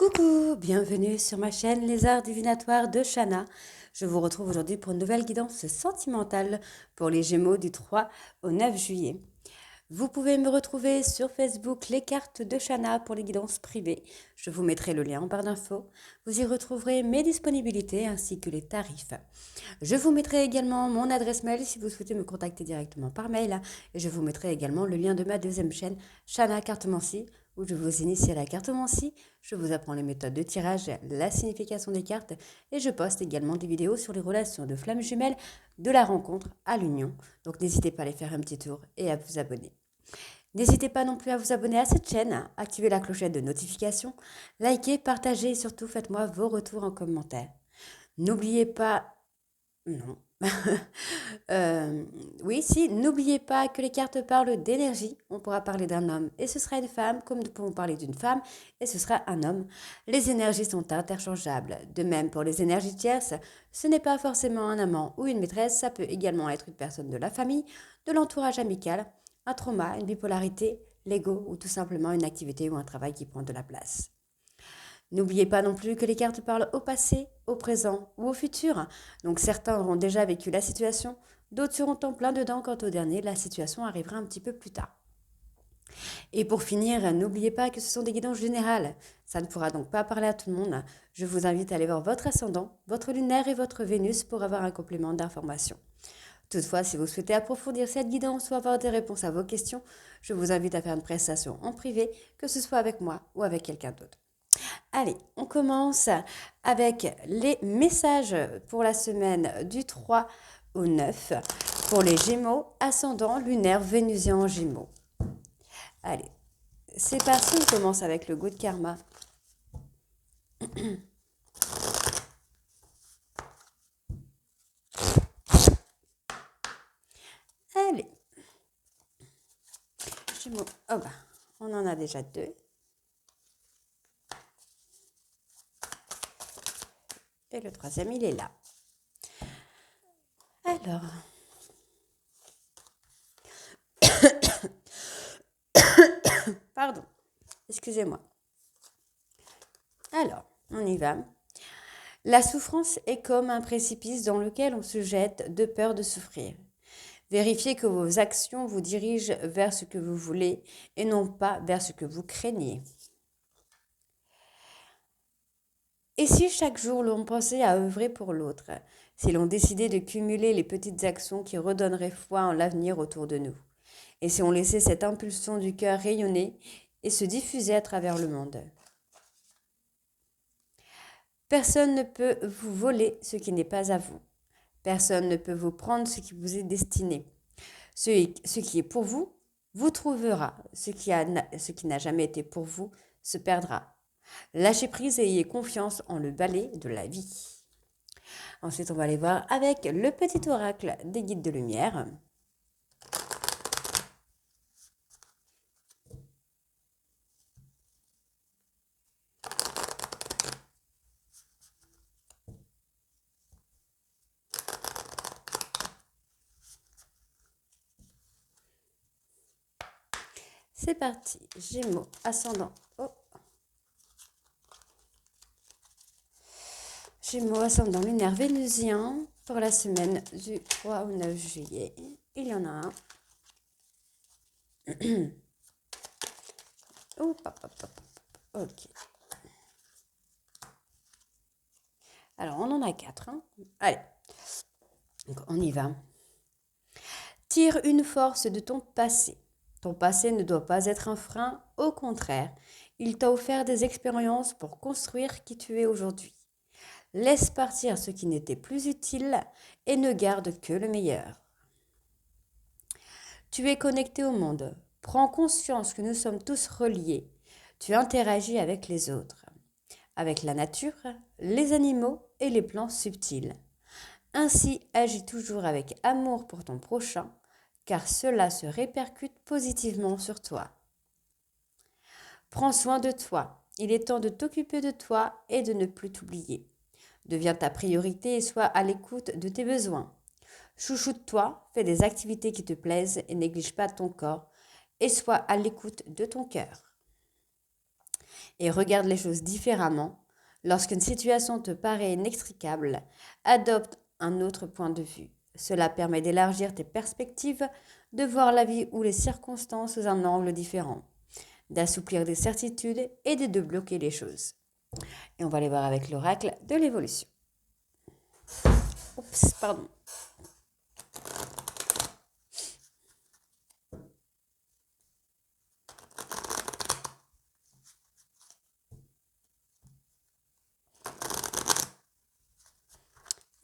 Coucou, bienvenue sur ma chaîne Les Arts Divinatoires de Shana. Je vous retrouve aujourd'hui pour une nouvelle guidance sentimentale pour les Gémeaux du 3 au 9 juillet. Vous pouvez me retrouver sur Facebook Les Cartes de Shana pour les guidances privées. Je vous mettrai le lien en barre d'infos. Vous y retrouverez mes disponibilités ainsi que les tarifs. Je vous mettrai également mon adresse mail si vous souhaitez me contacter directement par mail. Et je vous mettrai également le lien de ma deuxième chaîne, Shana Cartomancie, où je vous initie à la cartomancie. Je vous apprends les méthodes de tirage, la signification des cartes et je poste également des vidéos sur les relations de flammes jumelles de la rencontre à l'union. Donc n'hésitez pas à aller faire un petit tour et à vous abonner. N'hésitez pas non plus à vous abonner à cette chaîne, activer la clochette de notification, likez, partagez et surtout faites-moi vos retours en commentaire. N'oubliez pas... Non. Oui, si, n'oubliez pas que les cartes parlent d'énergie. On pourra parler d'un homme et ce sera une femme, comme nous pouvons parler d'une femme et ce sera un homme. Les énergies sont interchangeables. De même pour les énergies tierces, ce n'est pas forcément un amant ou une maîtresse, ça peut également être une personne de la famille, de l'entourage amical, un trauma, une bipolarité, l'ego ou tout simplement une activité ou un travail qui prend de la place. N'oubliez pas non plus que les cartes parlent au passé, au présent ou au futur. Donc certains auront déjà vécu la situation, d'autres seront en plein dedans quant au dernier, la situation arrivera un petit peu plus tard. Et pour finir, n'oubliez pas que ce sont des guidances générales. Ça ne pourra donc pas parler à tout le monde. Je vous invite à aller voir votre ascendant, votre lunaire et votre Vénus pour avoir un complément d'information. Toutefois, si vous souhaitez approfondir cette guidance ou avoir des réponses à vos questions, je vous invite à faire une prestation en privé, que ce soit avec moi ou avec quelqu'un d'autre. Allez, on commence avec les messages pour la semaine du 3 au 9 pour les Gémeaux, ascendant lunaire vénusien en Gémeaux. Allez, c'est parti, on commence avec le Good Karma. Allez, Gémeaux, oh bah, on en a déjà deux. Et le troisième, il est là. Alors, pardon, excusez-moi. Alors, on y va. La souffrance est comme un précipice dans lequel on se jette de peur de souffrir. Vérifiez que vos actions vous dirigent vers ce que vous voulez et non pas vers ce que vous craignez. Et si chaque jour l'on pensait à œuvrer pour l'autre, si l'on décidait de cumuler les petites actions qui redonneraient foi en l'avenir autour de nous, et si on laissait cette impulsion du cœur rayonner et se diffuser à travers le monde. Personne ne peut vous voler ce qui n'est pas à vous. Personne ne peut vous prendre ce qui vous est destiné. Ce qui est pour vous, vous trouvera. Ce qui n'a jamais été pour vous, se perdra. Lâchez prise et ayez confiance en le balai de la vie. Ensuite, on va aller voir avec le petit oracle des guides de lumière. C'est parti, Gémeaux, ascendant. Oh. Gémeaux, ascendant lunaire vénusien pour la semaine du 3 au 9 juillet. Il y en a un. Oh, ok. Alors, on en a 4. Hein. Allez, donc, on y va. Tire une force de ton passé. Ton passé ne doit pas être un frein, au contraire, il t'a offert des expériences pour construire qui tu es aujourd'hui. Laisse partir ce qui n'était plus utile et ne garde que le meilleur. Tu es connecté au monde. Prends conscience que nous sommes tous reliés. Tu interagis avec les autres, avec la nature, les animaux et les plans subtils. Ainsi, agis toujours avec amour pour ton prochain, car cela se répercute positivement sur toi. Prends soin de toi. Il est temps de t'occuper de toi et de ne plus t'oublier. Deviens ta priorité et sois à l'écoute de tes besoins. Chouchoute-toi, fais des activités qui te plaisent et néglige pas ton corps et sois à l'écoute de ton cœur. et regarde les choses différemment. Lorsqu'une situation te paraît inextricable, adopte un autre point de vue. Cela permet d'élargir tes perspectives, de voir la vie ou les circonstances sous un angle différent, d'assouplir des certitudes et de débloquer les choses. Et on va aller voir avec l'oracle de l'évolution. Oups, pardon.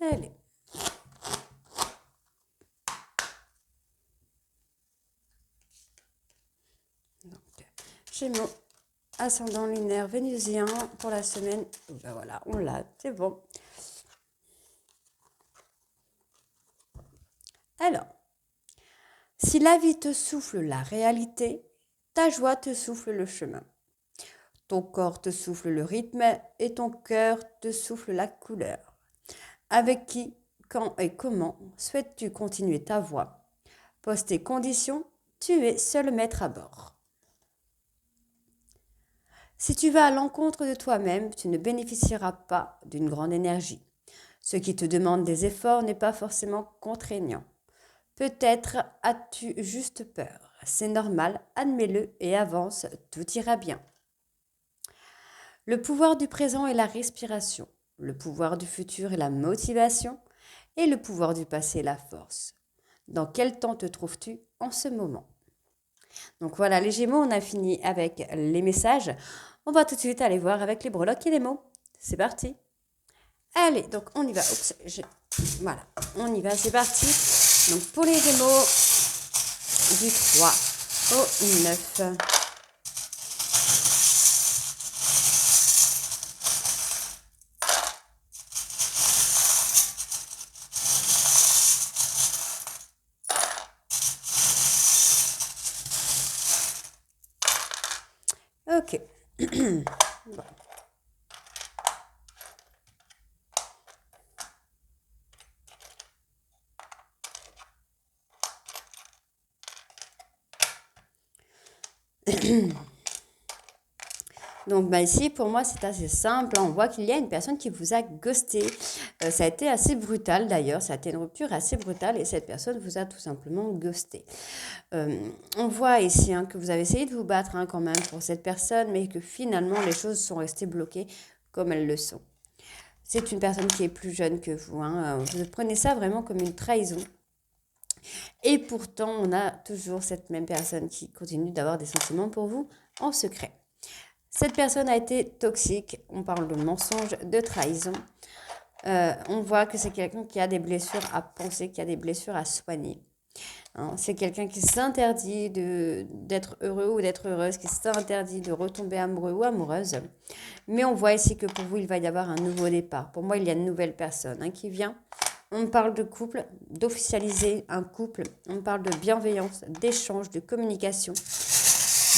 Allez. Donc, Gémeaux, ascendant lunaire vénusien pour la semaine. Ben voilà, on l'a, c'est bon. Alors, si la vie te souffle la réalité, ta joie te souffle le chemin. Ton corps te souffle le rythme et ton cœur te souffle la couleur. Avec qui, quand et comment souhaites-tu continuer ta voie? Pose tes conditions, tu es seul maître à bord. Si tu vas à l'encontre de toi-même, tu ne bénéficieras pas d'une grande énergie. Ce qui te demande des efforts n'est pas forcément contraignant. Peut-être as-tu juste peur. C'est normal, admets-le et avance, tout ira bien. Le pouvoir du présent est la respiration. Le pouvoir du futur est la motivation. Et le pouvoir du passé est la force. Dans quel temps te trouves-tu en ce moment? Donc voilà, les Gémeaux, on a fini avec les messages. On va tout de suite aller voir avec les breloques et les mots. C'est parti. Allez, donc on y va. Oups, voilà, on y va, c'est parti. Donc pour les Gémeaux, du 3 au 9. Ok. Bon. Donc ici, pour moi, c'est assez simple. On voit qu'il y a une personne qui vous a ghosté. Ça a été assez brutal d'ailleurs. Ça a été une rupture assez brutale et cette personne vous a tout simplement ghosté. On voit ici que vous avez essayé de vous battre quand même pour cette personne, mais que finalement, les choses sont restées bloquées comme elles le sont. C'est une personne qui est plus jeune que vous. Vous prenez ça vraiment comme une trahison. Et pourtant, on a toujours cette même personne qui continue d'avoir des sentiments pour vous en secret. Cette personne a été toxique, on parle de mensonge, de trahison. On voit que c'est quelqu'un qui a des blessures à penser, qui a des blessures à soigner. C'est quelqu'un qui s'interdit d'être heureux ou d'être heureuse, qui s'interdit de retomber amoureux ou amoureuse. Mais on voit ici que pour vous, il va y avoir un nouveau départ. Pour moi, il y a une nouvelle personne qui vient. On parle de couple, d'officialiser un couple. On parle de bienveillance, d'échange, de communication,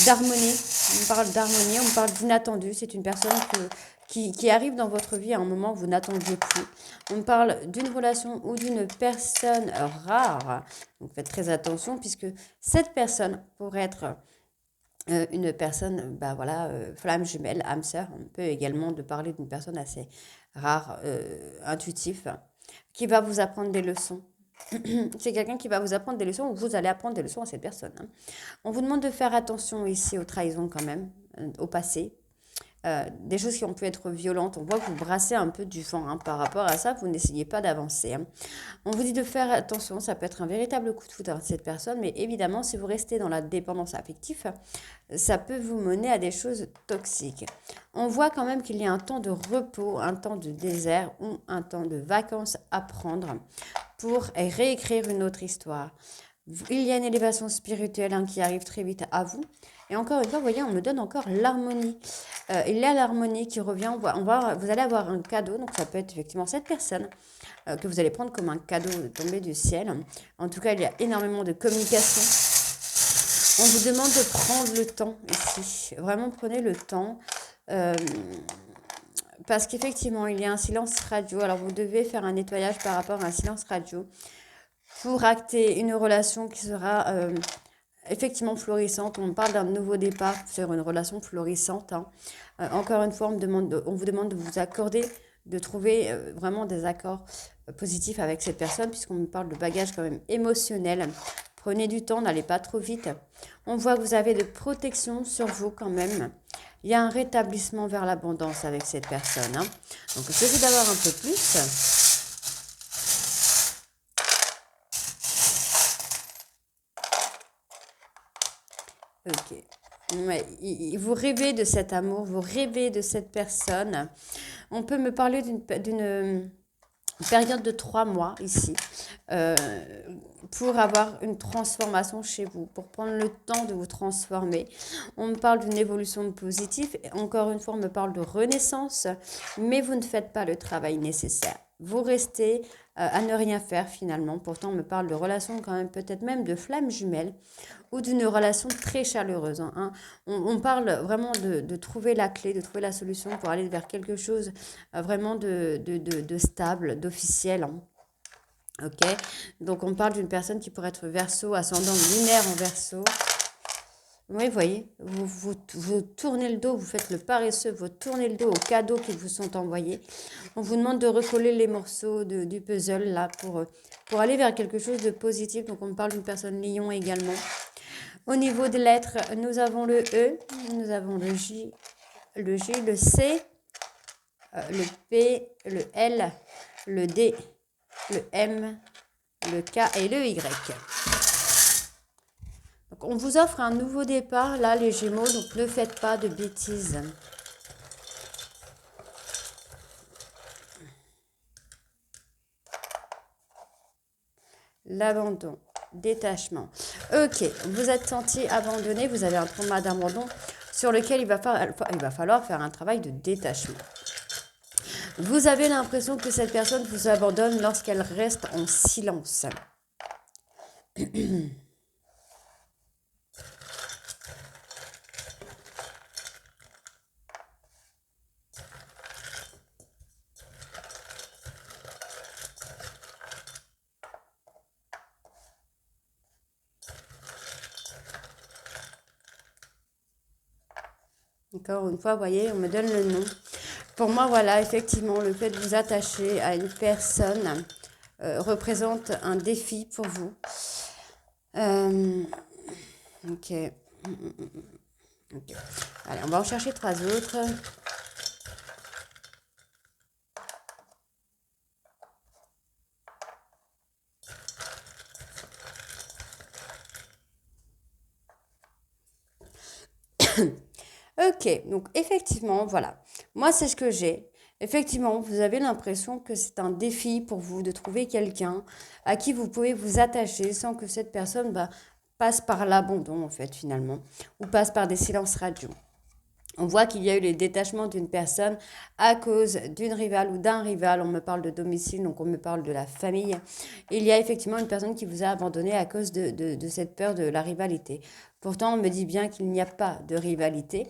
d'harmonie. On parle d'harmonie, on parle d'inattendu. C'est une personne qui arrive dans votre vie à un moment où vous n'attendiez plus. On parle d'une relation ou d'une personne rare. Donc faites très attention puisque cette personne pourrait être une personne, flamme jumelle, âme sœur. On peut également de parler d'une personne assez rare, intuitif, qui va vous apprendre des leçons. C'est quelqu'un qui va vous apprendre des leçons ou vous allez apprendre des leçons à cette personne. On vous demande de faire attention ici aux trahisons quand même, au passé. Des choses qui ont pu être violentes. On voit que vous brassez un peu du vent par rapport à ça. Vous n'essayez pas d'avancer. On vous dit de faire attention. Ça peut être un véritable coup de foudre à cette personne. Mais évidemment, si vous restez dans la dépendance affective, ça peut vous mener à des choses toxiques. On voit quand même qu'il y a un temps de repos, un temps de désert ou un temps de vacances à prendre pour réécrire une autre histoire. Il y a une élévation spirituelle qui arrive très vite à vous. Et encore une fois, vous voyez, on me donne encore l'harmonie. Il y a l'harmonie qui revient. Vous allez avoir un cadeau. Donc, ça peut être effectivement cette personne que vous allez prendre comme un cadeau tombé du ciel. En tout cas, il y a énormément de communication. On vous demande de prendre le temps ici. Vraiment, prenez le temps. Parce qu'effectivement, il y a un silence radio. Alors, vous devez faire un nettoyage par rapport à un silence radio pour acter une relation qui sera effectivement florissante. On parle d'un nouveau départ sur une relation florissante. Hein. Encore une fois, on vous demande de vous accorder, de trouver vraiment des accords positifs avec cette personne, puisqu'on me parle de bagage quand même émotionnel. Prenez du temps, n'allez pas trop vite. On voit que vous avez de protection sur vous quand même. Il y a un rétablissement vers l'abondance avec cette personne. Hein. Donc, essayez d'avoir un peu plus. Ok. Ouais, vous rêvez de cet amour, vous rêvez de cette personne. On peut me parler d'une période de 3 mois ici pour avoir une transformation chez vous, pour prendre le temps de vous transformer. On me parle d'une évolution positive. Encore une fois, on me parle de renaissance, mais vous ne faites pas le travail nécessaire. Vous restez à ne rien faire finalement. Pourtant, on me parle de relations quand même, peut-être même de flammes jumelles ou d'une relation très chaleureuse. Hein. On parle vraiment de trouver la clé, de trouver la solution pour aller vers quelque chose vraiment de stable, d'officiel. Hein. Ok, donc on parle d'une personne qui pourrait être Verseau, ascendant lunaire en Verseau. Oui, vous voyez, vous tournez le dos, vous faites le paresseux, vous tournez le dos aux cadeaux qui vous sont envoyés. On vous demande de recoller les morceaux du puzzle là pour aller vers quelque chose de positif. Donc on parle d'une personne lion également. Au niveau des lettres, nous avons le E, nous avons le J, le C, le P, le L, le D, le M, le K et le Y. Donc, on vous offre un nouveau départ, là, les Gémeaux, donc ne faites pas de bêtises. L'abandon, détachement. Ok, vous êtes senti abandonné, vous avez un trauma d'abandon sur lequel il va falloir faire un travail de détachement. Vous avez l'impression que cette personne vous abandonne lorsqu'elle reste en silence. Encore une fois, vous voyez, on me donne le nom. Pour moi, voilà, effectivement, le fait de vous attacher à une personne représente un défi pour vous. Ok. Allez, on va en chercher 3 autres. Ok, donc effectivement, voilà. Moi, c'est ce que j'ai. Effectivement, vous avez l'impression que c'est un défi pour vous de trouver quelqu'un à qui vous pouvez vous attacher sans que cette personne passe par l'abandon, en fait, finalement, ou passe par des silences radio. On voit qu'il y a eu les détachements d'une personne à cause d'une rivale ou d'un rival. On me parle de domicile, donc on me parle de la famille. Il y a effectivement une personne qui vous a abandonné à cause de cette peur de la rivalité. Pourtant, on me dit bien qu'il n'y a pas de rivalité.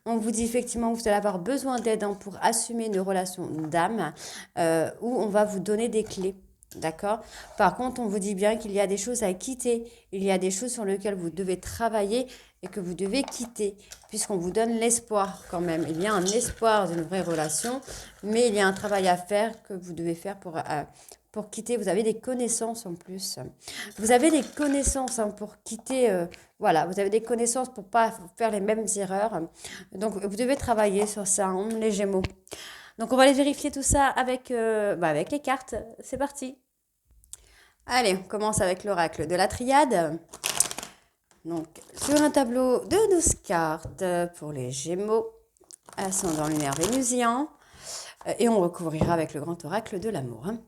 On vous dit effectivement que vous allez avoir besoin d'aide pour assumer une relation d'âme où on va vous donner des clés. D'accord. Par contre, on vous dit bien qu'il y a des choses à quitter. Il y a des choses sur lesquelles vous devez travailler et que vous devez quitter, puisqu'on vous donne l'espoir quand même. Il y a un espoir d'une vraie relation, mais il y a un travail à faire que vous devez faire pour quitter. Vous avez des connaissances en plus. Vous avez des connaissances pour quitter. Voilà, vous avez des connaissances pour ne pas faire les mêmes erreurs. Donc, vous devez travailler sur ça, hein, les Gémeaux. Donc, on va aller vérifier tout ça avec les cartes. C'est parti. Allez, on commence avec l'oracle de la triade. Donc, sur un tableau de 12 cartes pour les Gémeaux, ascendant lunaire vénusien, et on recouvrira avec le grand oracle de l'amour. Hein.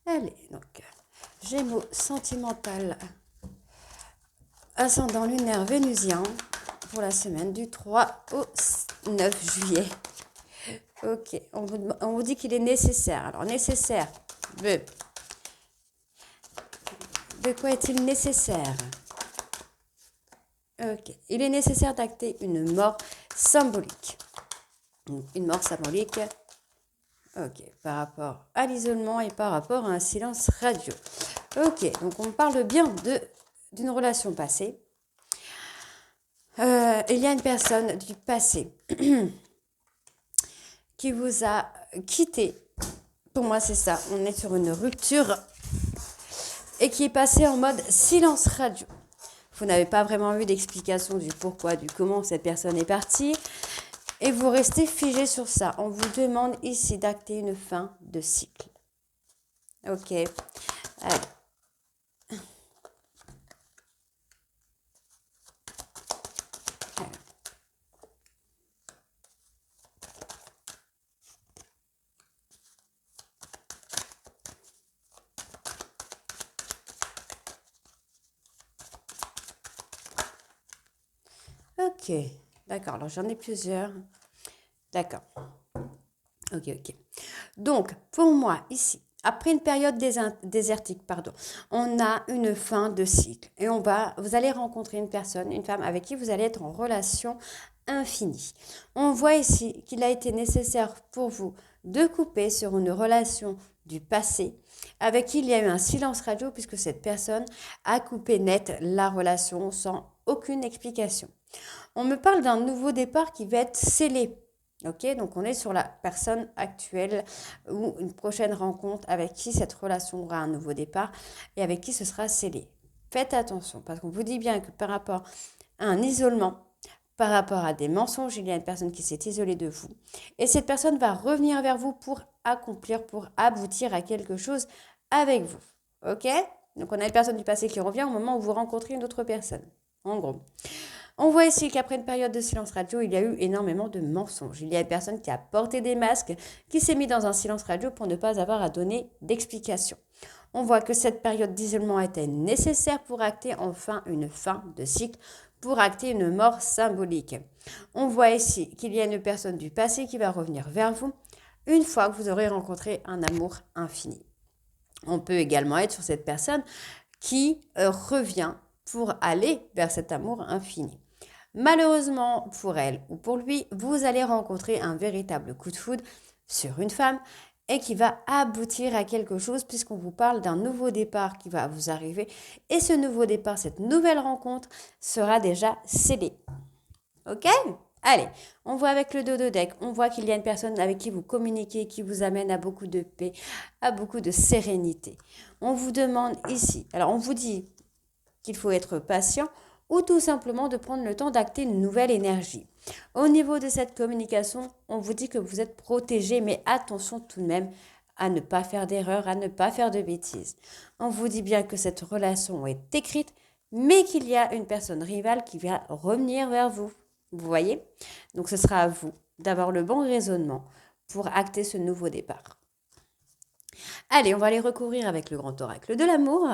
Allez, donc, Gémeaux sentimental, ascendant lunaire vénusien, pour la semaine du 3 au 9 juillet. Ok, on vous dit qu'il est nécessaire. Alors, nécessaire, de quoi est-il nécessaire? Ok, il est nécessaire d'acter une mort symbolique. Une mort symbolique, Ok, par rapport à l'isolement et par rapport à un silence radio. Ok, donc on parle bien d'une relation passée. Il y a une personne du passé qui vous a quitté. Pour moi, c'est ça. On est sur une rupture et qui est passée en mode silence radio. Vous n'avez pas vraiment eu d'explication du pourquoi, du comment cette personne est partie. Et vous restez figé sur ça. On vous demande ici d'acter une fin de cycle. Ok. Allez. Ok, d'accord. Alors j'en ai plusieurs. D'accord. Ok, ok. Donc, pour moi, ici, après une période désertique, on a une fin de cycle. Et vous allez rencontrer une personne, une femme avec qui vous allez être en relation infinie. On voit ici qu'il a été nécessaire pour vous de couper sur une relation du passé avec qui il y a eu un silence radio puisque cette personne a coupé net la relation sans aucune explication. On me parle d'un nouveau départ qui va être scellé. Ok, donc on est sur la personne actuelle ou une prochaine rencontre avec qui cette relation aura un nouveau départ et avec qui ce sera scellé. Faites attention parce qu'on vous dit bien que par rapport à un isolement, par rapport à des mensonges, il y a une personne qui s'est isolée de vous et cette personne va revenir vers vous pour accomplir, pour aboutir à quelque chose avec vous. Ok, donc on a une personne du passé qui revient au moment où vous rencontrez une autre personne. En gros. On voit ici qu'après une période de silence radio, il y a eu énormément de mensonges. Il y a une personne qui a porté des masques, qui s'est mis dans un silence radio pour ne pas avoir à donner d'explication. On voit que cette période d'isolement était nécessaire pour acter enfin une fin de cycle, pour acter une mort symbolique. On voit ici qu'il y a une personne du passé qui va revenir vers vous une fois que vous aurez rencontré un amour infini. On peut également être sur cette personne qui revient pour aller vers cet amour infini. Malheureusement pour elle ou pour lui, vous allez rencontrer un véritable coup de foudre sur une femme et qui va aboutir à quelque chose puisqu'on vous parle d'un nouveau départ qui va vous arriver et ce nouveau départ, cette nouvelle rencontre sera déjà scellée. Ok ? Allez, on voit avec le dos de deck, on voit qu'il y a une personne avec qui vous communiquez, qui vous amène à beaucoup de paix, à beaucoup de sérénité. On vous demande ici, alors on vous dit qu'il faut être patient ou tout simplement de prendre le temps d'acter une nouvelle énergie. Au niveau de cette communication, on vous dit que vous êtes protégé, mais attention tout de même à ne pas faire d'erreurs, à ne pas faire de bêtises. On vous dit bien que cette relation est écrite, mais qu'il y a une personne rivale qui va revenir vers vous. Vous voyez ? Donc ce sera à vous d'avoir le bon raisonnement pour acter ce nouveau départ. Allez, on va aller recourir avec le grand oracle de l'amour.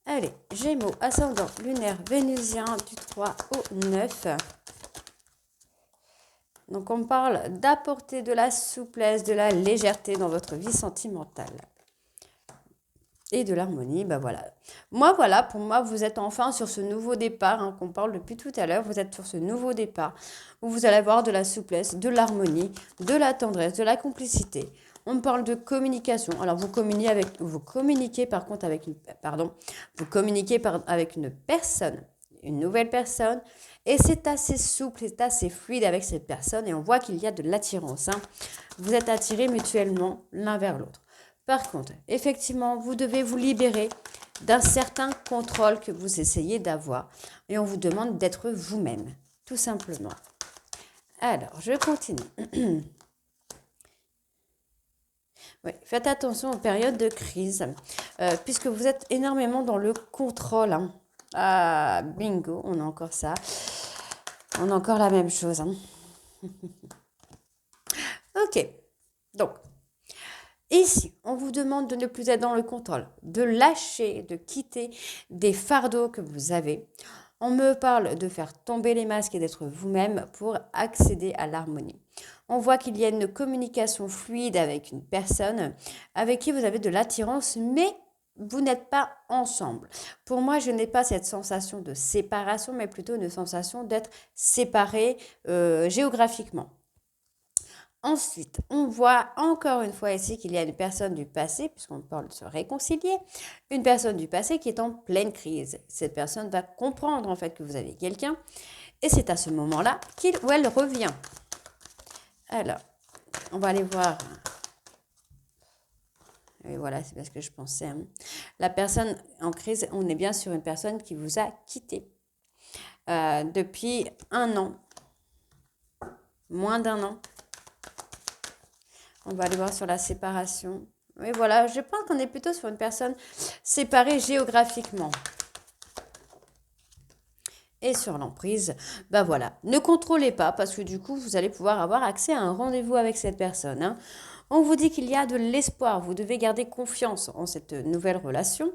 Allez, Gémeaux, ascendant lunaire vénusien du 3 au 9. Donc on parle d'apporter de la souplesse, de la légèreté dans votre vie sentimentale. Et de l'harmonie, bah voilà. Pour moi, vous êtes enfin sur ce nouveau départ qu'on parle depuis tout à l'heure. Vous êtes sur ce nouveau départ où vous allez avoir de la souplesse, de l'harmonie, de la tendresse, de la complicité. On parle de communication. Alors, vous communiquez par contre avec avec une personne, une nouvelle personne. Et c'est assez souple, c'est assez fluide avec cette personne. Et on voit qu'il y a de l'attirance. Vous êtes attirés mutuellement l'un vers l'autre. Par contre, effectivement, vous devez vous libérer d'un certain contrôle que vous essayez d'avoir. Et on vous demande d'être vous-même, tout simplement. Alors, je continue. Oui, faites attention aux périodes de crise, puisque vous êtes énormément dans le contrôle. Ah, bingo, on a encore ça. On a encore la même chose. Ok, donc, ici, on vous demande de ne plus être dans le contrôle, de lâcher, de quitter des fardeaux que vous avez. On me parle de faire tomber les masques et d'être vous-même pour accéder à l'harmonie. On voit qu'il y a une communication fluide avec une personne avec qui vous avez de l'attirance, mais vous n'êtes pas ensemble. Pour moi, je n'ai pas cette sensation de séparation, mais plutôt une sensation d'être séparés géographiquement. Ensuite, on voit encore une fois ici qu'il y a une personne du passé, puisqu'on parle de se réconcilier, une personne du passé qui est en pleine crise. Cette personne va comprendre en fait que vous avez quelqu'un, et c'est à ce moment-là qu'il ou elle revient. Alors, on va aller voir. Et voilà, c'est parce que je pensais. La personne en crise, on est bien sur une personne qui vous a quitté depuis 1 an, moins d'1 an. On va aller voir sur la séparation. Oui, voilà, je pense qu'on est plutôt sur une personne séparée géographiquement. Et sur l'emprise, ben voilà, ne contrôlez pas parce que du coup, vous allez pouvoir avoir accès à un rendez-vous avec cette personne. On vous dit qu'il y a de l'espoir, vous devez garder confiance en cette nouvelle relation,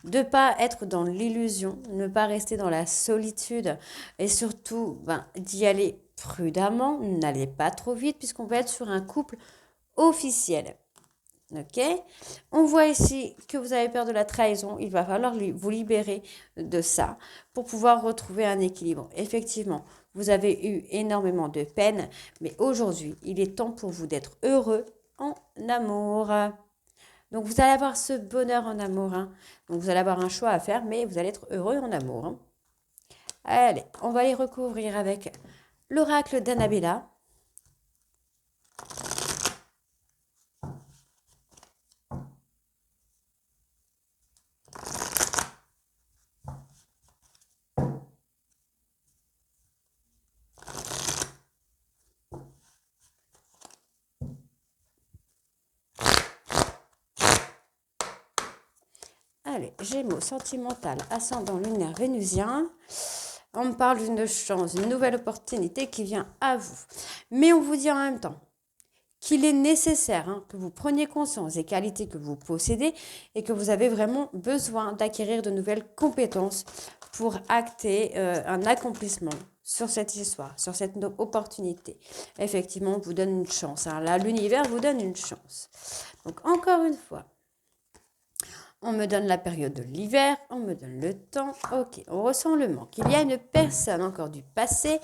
de ne pas être dans l'illusion, ne pas rester dans la solitude et surtout d'y aller prudemment, n'allez pas trop vite puisqu'on va être sur un couple officiel. Ok, on voit ici que vous avez peur de la trahison. Il va falloir vous libérer de ça pour pouvoir retrouver un équilibre. Effectivement, vous avez eu énormément de peine, mais aujourd'hui, il est temps pour vous d'être heureux en amour. Donc, vous allez avoir ce bonheur en amour. Donc, vous allez avoir un choix à faire, mais vous allez être heureux en amour. Allez, on va les recouvrir avec l'oracle d'Annabella. Allez, Gémeaux, sentimental, ascendant lunaire vénusien. On me parle d'une chance, d'une nouvelle opportunité qui vient à vous. Mais on vous dit en même temps qu'il est nécessaire que vous preniez conscience des qualités que vous possédez et que vous avez vraiment besoin d'acquérir de nouvelles compétences pour acter un accomplissement sur cette histoire, sur cette opportunité. Effectivement, on vous donne une chance. Là, l'univers vous donne une chance. Donc, encore une fois, on me donne la période de l'hiver, on me donne le temps. Ok, on ressent le manque. Il y a une personne encore du passé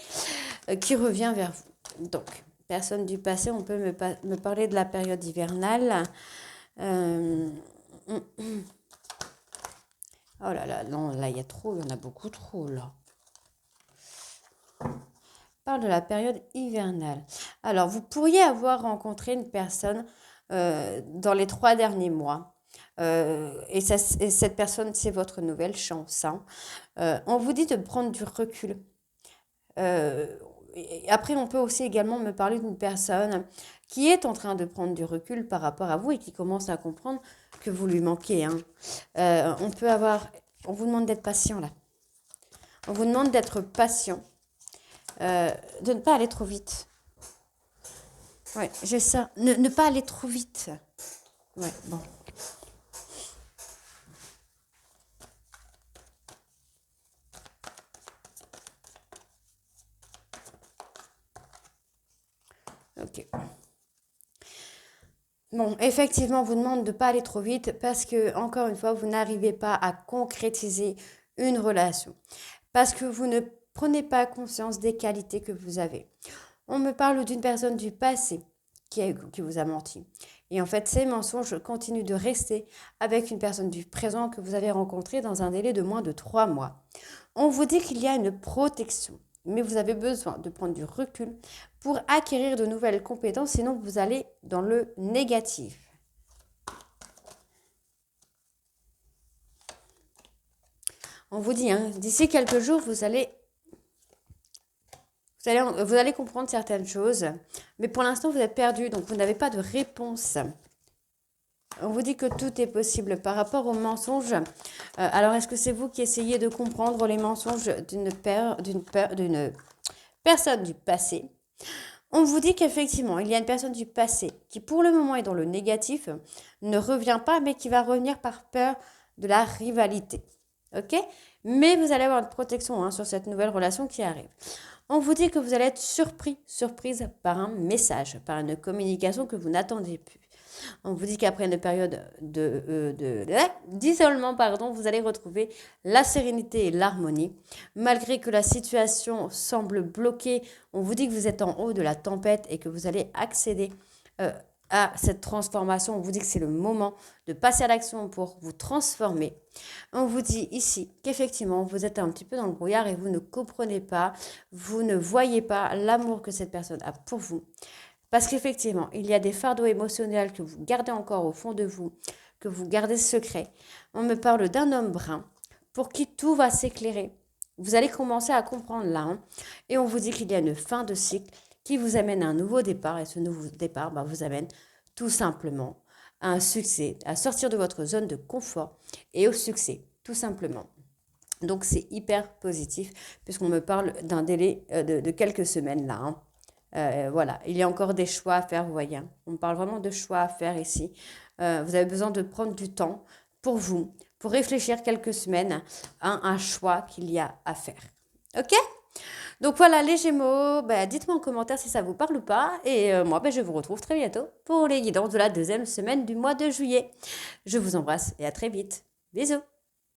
qui revient vers vous. Donc, personne du passé, on peut me parler de la période hivernale. Oh là là, non, là, il y a trop, il y en a beaucoup trop, là. On parle de la période hivernale. Alors, vous pourriez avoir rencontré une personne dans les 3 derniers mois. Et cette personne, c'est votre nouvelle chance. On vous dit de prendre du recul. Et après, on peut aussi également me parler d'une personne qui est en train de prendre du recul par rapport à vous et qui commence à comprendre que vous lui manquez. On vous demande d'être patient là. On vous demande d'être patient, de ne pas aller trop vite. Ouais, j'ai ça. Ne pas aller trop vite. Ouais, bon. Ok. Bon, effectivement, on vous demande de ne pas aller trop vite parce que, encore une fois, vous n'arrivez pas à concrétiser une relation. Parce que vous ne prenez pas conscience des qualités que vous avez. On me parle d'une personne du passé qui vous a menti. Et en fait, ces mensonges continuent de rester avec une personne du présent que vous avez rencontrée dans un délai de moins de 3 mois. On vous dit qu'il y a une protection, mais vous avez besoin de prendre du recul pour acquérir de nouvelles compétences, sinon vous allez dans le négatif. On vous dit, d'ici quelques jours, vous allez comprendre certaines choses, mais pour l'instant, vous êtes perdu, donc vous n'avez pas de réponse. On vous dit que tout est possible par rapport aux mensonges. Alors, est-ce que c'est vous qui essayez de comprendre les mensonges d'une personne du passé? On vous dit qu'effectivement, il y a une personne du passé qui, pour le moment, est dans le négatif, ne revient pas, mais qui va revenir par peur de la rivalité. ok? Mais vous allez avoir une protection hein, sur cette nouvelle relation qui arrive. On vous dit que vous allez être surprise par un message, par une communication que vous n'attendiez plus. On vous dit qu'après une période d'isolement, vous allez retrouver la sérénité et l'harmonie. Malgré que la situation semble bloquée, on vous dit que vous êtes en haut de la tempête et que vous allez accéder à cette transformation. On vous dit que c'est le moment de passer à l'action pour vous transformer. On vous dit ici qu'effectivement, vous êtes un petit peu dans le brouillard et vous ne comprenez pas, vous ne voyez pas l'amour que cette personne a pour vous. Parce qu'effectivement, il y a des fardeaux émotionnels que vous gardez encore au fond de vous, que vous gardez secrets. On me parle d'un homme brun pour qui tout va s'éclairer. Vous allez commencer à comprendre là. Hein, et on vous dit qu'il y a une fin de cycle qui vous amène à un nouveau départ. Et ce nouveau départ vous amène tout simplement à un succès, à sortir de votre zone de confort et au succès, tout simplement. Donc c'est hyper positif puisqu'on me parle d'un délai de quelques semaines là. Hein. Voilà, il y a encore des choix à faire, vous voyez. Hein. On parle vraiment de choix à faire ici. Vous avez besoin de prendre du temps pour vous, pour réfléchir quelques semaines à un choix qu'il y a à faire. Ok? Donc voilà, les Gémeaux, dites-moi en commentaire si ça vous parle ou pas. Et moi, je vous retrouve très bientôt pour les guidances de la deuxième semaine du mois de juillet. Je vous embrasse et à très vite. Bisous!